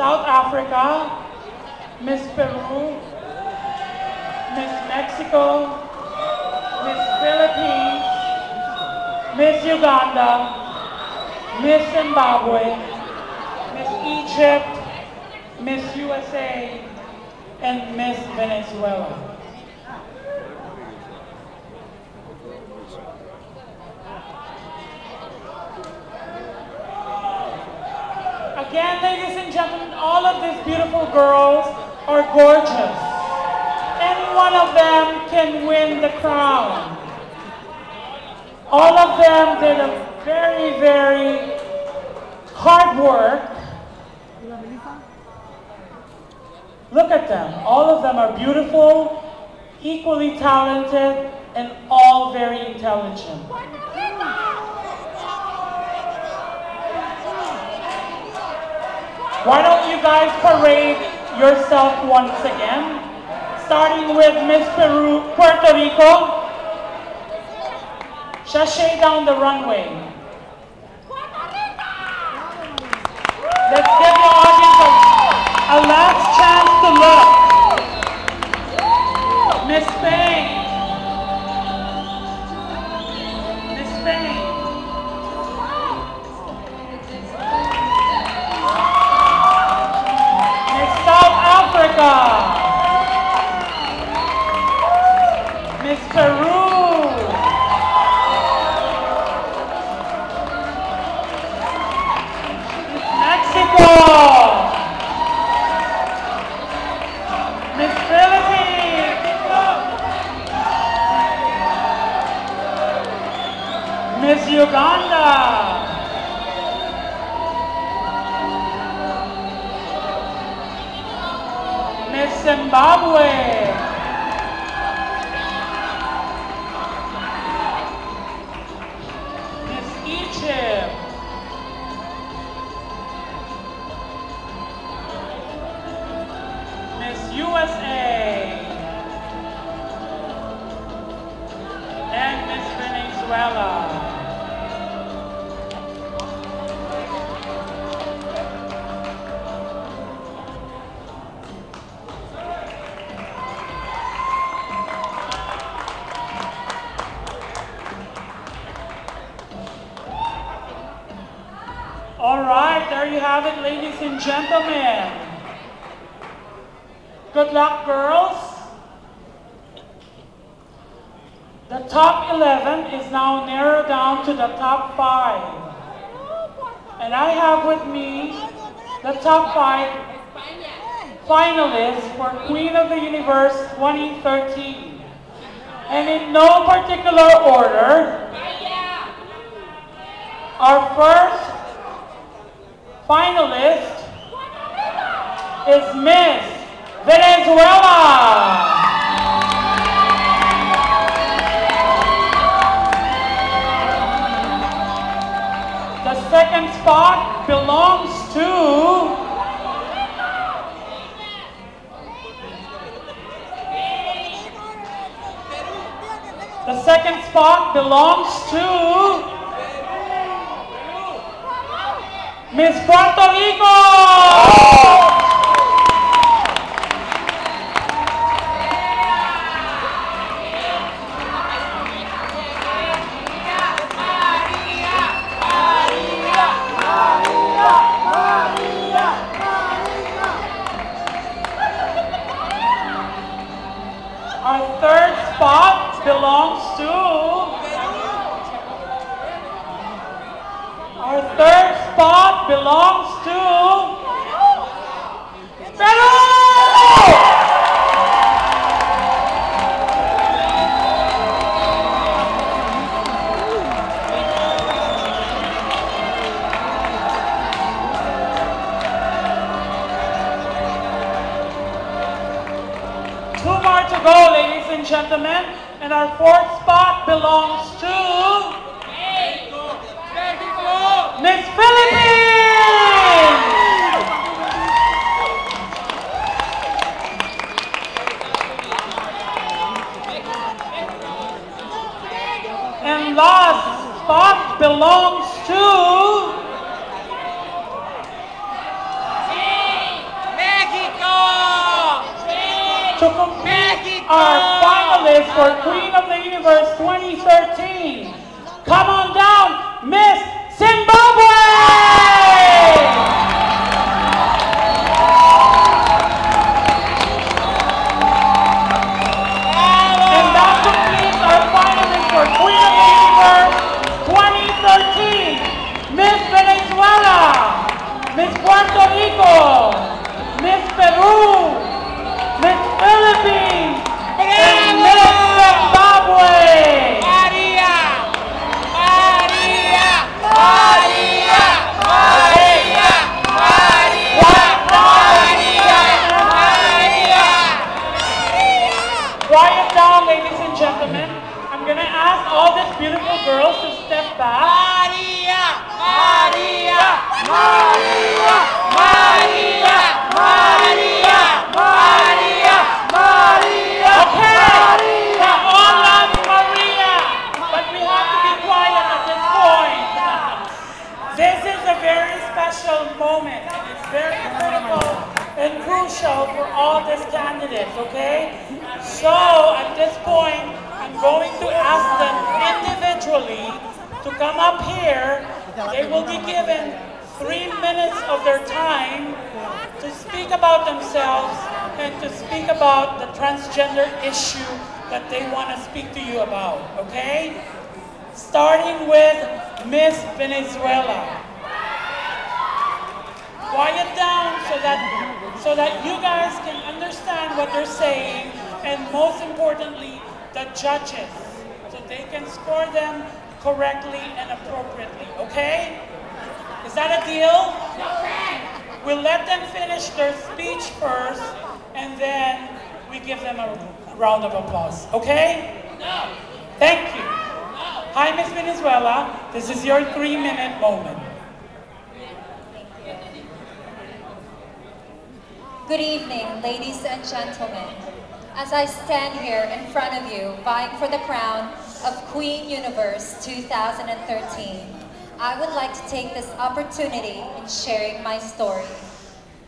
South Africa, Miss Peru, Miss Mexico, Miss Philippines, Miss Uganda, Miss Zimbabwe, Miss Egypt, Miss USA, and Miss Venezuela. Again, ladies and gentlemen, all of these beautiful girls are gorgeous. Any one of them can win the crown. All of them did a very, very hard work. Look at them. All of them are beautiful, equally talented, and all very intelligent. Why don't you guys parade yourself once again? Starting with Miss Peru, Puerto Rico. Sashay down the runway. Let's give the audience a last chance to look. Miss Spain. Miss Spain. Africa, Miss Peru, Miss Mexico, Miss Philippines, Miss Uganda, Miss Zimbabwe, Miss Egypt, Miss USA, and Miss Venezuela. All right, there you have it, ladies and gentlemen. Good luck, girls. The top 11 is now narrowed down to the top 5. And I have with me the top 5 finalists for Queen of the Universe 2013. And in no particular order, our first finalist is Miss Venezuela. The second spot belongs to Miss Puerto Rico. Our third spot belongs to Peru! Two more to go, ladies and gentlemen, and our fourth spot belongs to Miss Philippines! And last spot belongs to our finalist for Queen of the Universe 2013. Come on down, Miss Zimbabwe! And that completes our finalist for Queen of the Universe 2013. Miss Venezuela, Miss Puerto Rico, Miss Peru, Miss Philippines, and Miss Zimbabwe. Maria! Maria! Maria! Maria! Maria! Maria! Maria! Quiet down, ladies and gentlemen. I'm going to ask all these beautiful girls to step back. Maria! Maria! Maria! Maria! Maria! Maria! Maria! Okay, now all love Maria, but we have to be quiet at this point. This is a very special moment, and it's very critical and crucial for all these candidates, okay? So at this point, I'm going to ask them individually to come up here. They will be given 3 minutes of their time to speak about themselves and to speak about the transgender issue that they want to speak to you about, okay? Starting with Miss Venezuela. Quiet down so that you guys can understand what they're saying, and most importantly, the judges, so they can score them correctly and appropriately, okay? Is that a deal? We'll let them finish their speech first, and then we give them a round of applause, okay? No! Thank you. No! Hi, Miss Venezuela. This is your 3-minute moment. Good evening, ladies and gentlemen. As I stand here in front of you, vying for the crown of Queen Universe 2013, I would like to take this opportunity in sharing my story.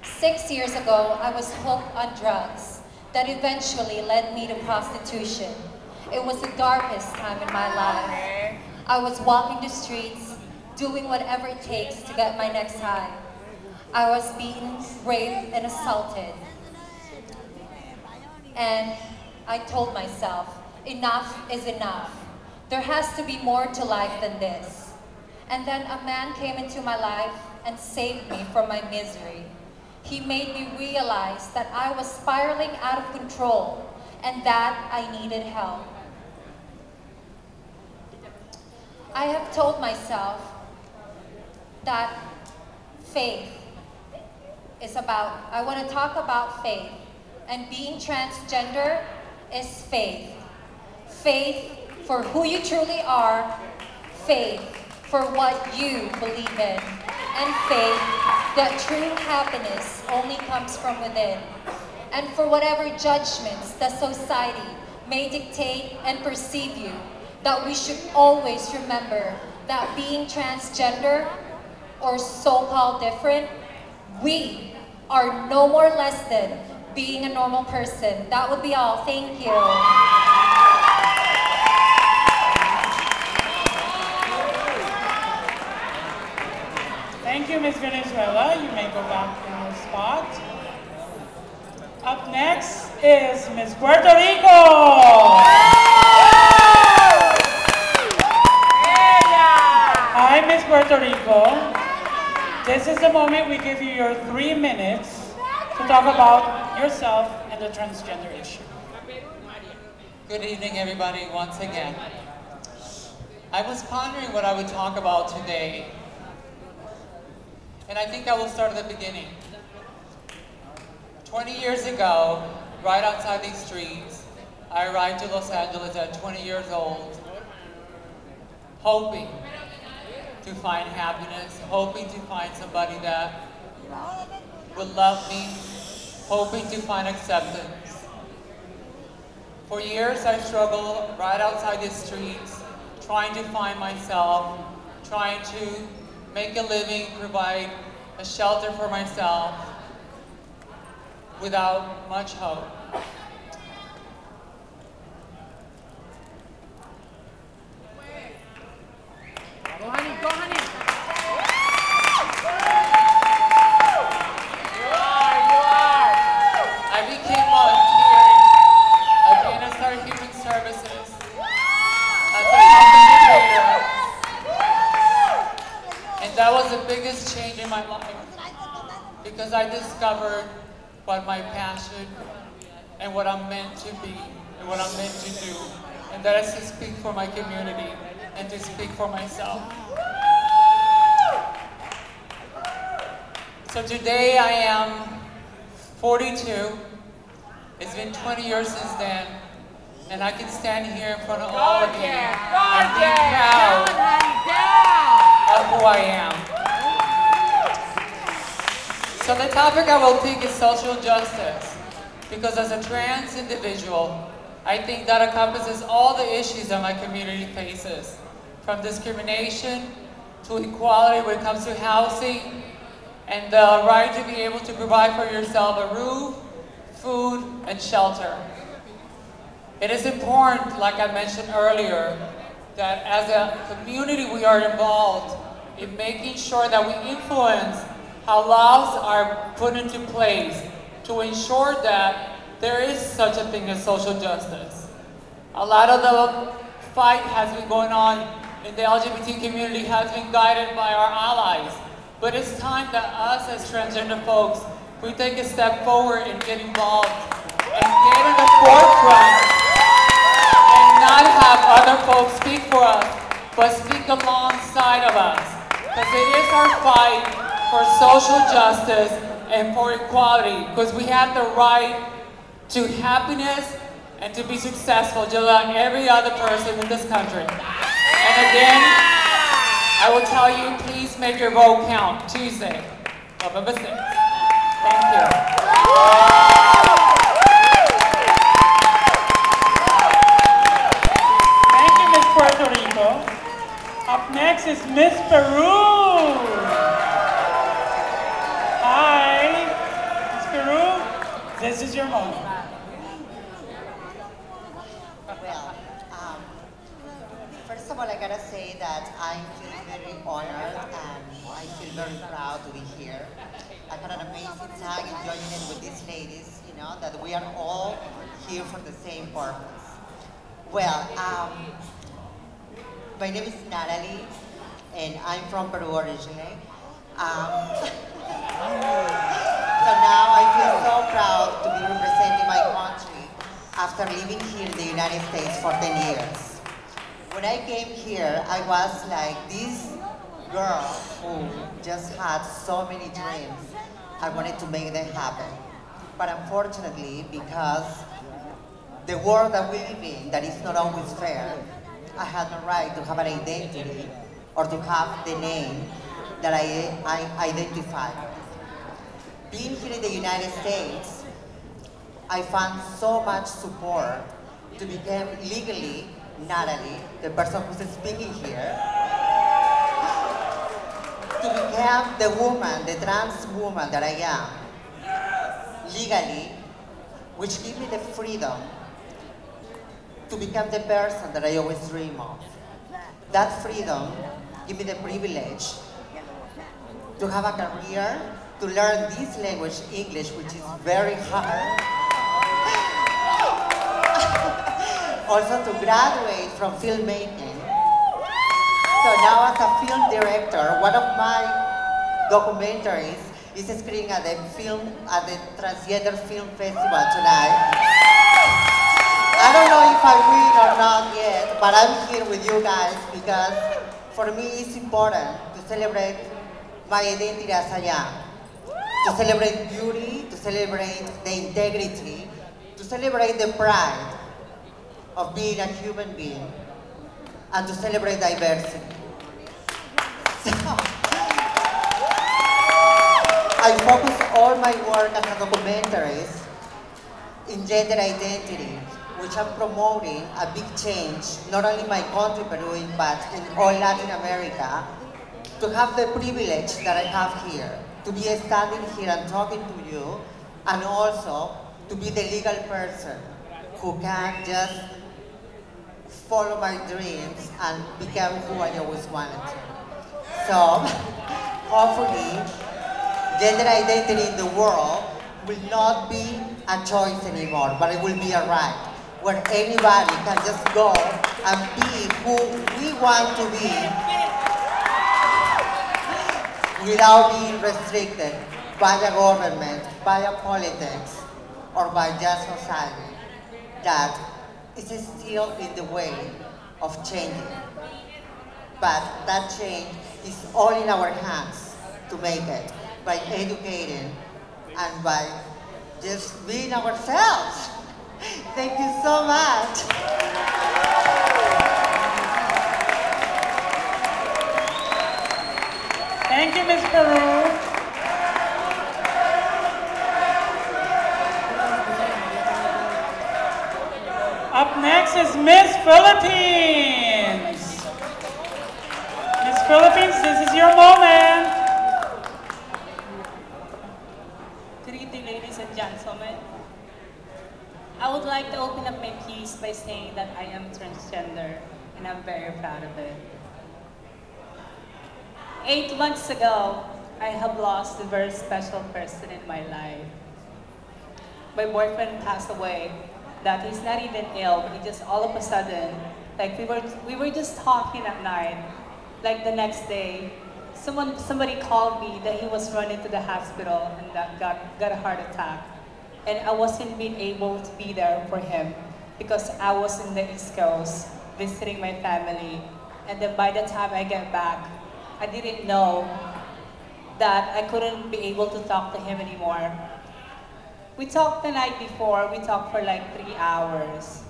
6 years ago, I was hooked on drugs that eventually led me to prostitution. It was the darkest time in my life. I was walking the streets, doing whatever it takes to get my next high. I was beaten, raped, and assaulted. And I told myself, enough is enough. There has to be more to life than this. And then a man came into my life and saved me from my misery. He made me realize that I was spiraling out of control and that I needed help. I have told myself that faith is about, I want to talk about faith. And being transgender is faith. Faith for who you truly are, faith for what you believe in, and faith that true happiness only comes from within. And for whatever judgments the society may dictate and perceive you, that we should always remember that being transgender or so-called different, we are no more less than being a normal person. That would be all. Thank you. Thank you, Miss Venezuela. You may go back to your spot. Up next is Miss Puerto Rico. Hi, Miss Puerto Rico. This is the moment we give you your 3 minutes to talk about yourself and the transgender issue. Good evening, everybody, once again. I was pondering what I would talk about today, and I think I will start at the beginning. 20 years ago, right outside these streets, I arrived to Los Angeles at 20 years old, hoping to find happiness, hoping to find somebody that would love me, hoping to find acceptance. For years, I struggled right outside the streets, trying to find myself, trying to make a living, provide a shelter for myself, without much hope. alive because I discovered what my passion and what I'm meant to be and what I'm meant to do, and that is to speak for my community and to speak for myself. So today I am 42. It's been 20 years since then, and I can stand here in front of all of you and be proud of who I am. So the topic I will pick is social justice, because as a trans individual, I think that encompasses all the issues that my community faces, from discrimination to equality when it comes to housing, and the right to be able to provide for yourself a roof, food, and shelter. It is important, like I mentioned earlier, that as a community we are involved in making sure that we influence how laws are put into place to ensure that there is such a thing as social justice. A lot of the fight has been going on in the LGBT community has been guided by our allies. But it's time that us as transgender folks, we take a step forward and get involved and get in the forefront and not have other folks speak for us, but speak alongside of us. Because it is our fight for social justice and for equality, because we have the right to happiness and to be successful just like every other person in this country. And again, I will tell you, please make your vote count Tuesday, November 6th. Thank you. Thank you, Miss Puerto Rico. Up next is Miss Peru. Hi, Miss Peru. This is your moment. Well, first of all, I gotta say that I feel very honored and I feel very proud to be here. I had an amazing time enjoying it with these ladies, you know, that we are all here for the same purpose. Well, my name is Natalie, and I'm from Peru originally. So now I feel so proud to be representing my country after living here in the United States for 10 years. When I came here, I was like this girl who just had so many dreams. I wanted to make them happen. But unfortunately, because the world that we live in, that is not always fair, I had no right to have an identity or to have the name that I identify. Being here in the United States, I found so much support to become legally Natalie, the person who's speaking here, to become the woman, the trans woman that I am, legally, which gives me the freedom to become the person that I always dream of. That freedom gives me the privilege to have a career, to learn this language, English, which is very hard. Also to graduate from filmmaking. So now as a film director, one of my documentaries is screening at the Transgender Film Festival tonight. I don't know if I win or not yet, but I'm here with you guys because for me it's important to celebrate my identity as I am. To celebrate beauty, to celebrate the integrity, to celebrate the pride of being a human being, and to celebrate diversity. So, I focus all my work as a documentarist in gender identity, which I'm promoting a big change, not only in my country, Peru, but in all Latin America, to have the privilege that I have here, to be standing here and talking to you, and also to be the legal person who can just follow my dreams and become who I always wanted to. So, hopefully, gender identity in the world will not be a choice anymore, but it will be a right, where anybody can just go and be who we want to be, without being restricted by the government, by the politics, or by just society that is still in the way of changing. But that change is all in our hands to make it by educating and by just being ourselves. Thank you so much. Thank you, Ms. Peru. Up next is Miss Philippines. Miss Philippines, this is your moment. Good evening, ladies and gentlemen. I would like to open up my piece by saying that I am transgender, and I'm very proud of it. 8 months ago, I have lost a very special person in my life. My boyfriend passed away, that he's not even ill, but he just all of a sudden, like we were just talking at night, like the next day, somebody called me that he was running to the hospital and that got a heart attack. And I wasn't being able to be there for him because I was in the East Coast visiting my family. And then by the time I get back, I didn't know that I couldn't be able to talk to him anymore. We talked the night before, we talked for like 3 hours.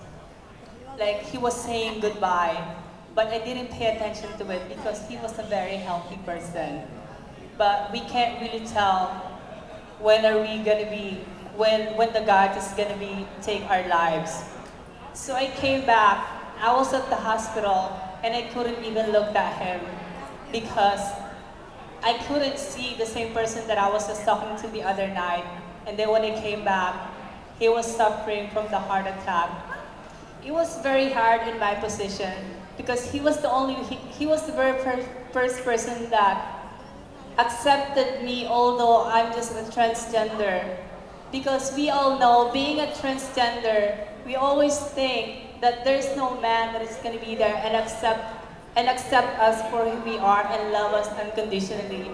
Like he was saying goodbye, but I didn't pay attention to it because he was a very healthy person. But we can't really tell when are we gonna be, when the God is gonna be take our lives. So I came back, I was at the hospital and I couldn't even look at him because I couldn't see the same person that I was just talking to the other night. And then when I came back, he was suffering from the heart attack. It was very hard in my position because he was the very first person that accepted me, although I'm just a transgender. Because we all know, being a transgender, we always think that there's no man that is going to be there and accept us for who we are and love us unconditionally.